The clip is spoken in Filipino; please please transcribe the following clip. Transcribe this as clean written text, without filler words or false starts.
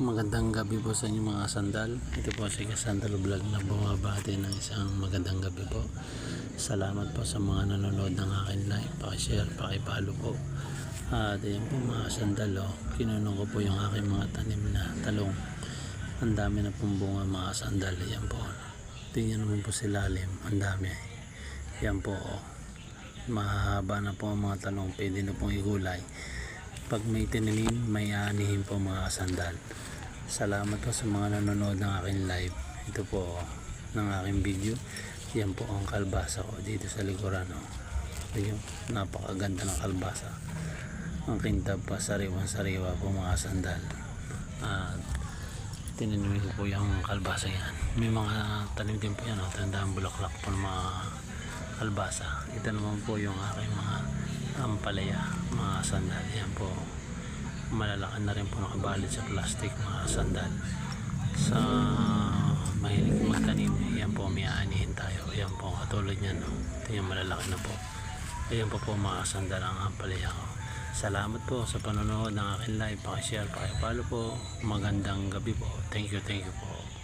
Magandang gabi po sa inyo mga sandal. Ito po si Sandal Vlog na bumabati ng isang magandang gabi po. Salamat po sa mga nanonood ng akin live. Pakishare, pakipalo po. At yun po mga sandal, kinunong ko po yung aking mga tanim na talong. Ang dami na pong bunga mga sandal. Yan po. Tingnan naman po si lalim. Ang dami. Yan po. Mahaba na po ang mga talong. Pwede na pong igulay. Pag may tinanim, may aanihin po mga sandal. Salamat po sa mga nanonood ng aking live. Ito po ng aking video. Yan po ang kalbasa ko dito sa likuran. Ayun, napakaganda ng kalbasa. Ang kintab pa, sariwa po mga sandal. At tinanim ko po yung kalbasa yan. May mga tanim din po yan. Tandaan bulaklak po ng mga kalbasa. Ito naman po yung aking mga ampalaya, mga sandal. Yan po, malalaki na rin po nakabalot sa plastic mga sandal. Sa mahilig magtanim, yan po may aanihin tayo. Yan po katulad nyan, ito yung malalaki na po. Ayan po mga sandal ang ampalaya ko. Salamat po sa panonood ng aking live. Pakishare, pakipalo po. Magandang gabi po. Thank you po.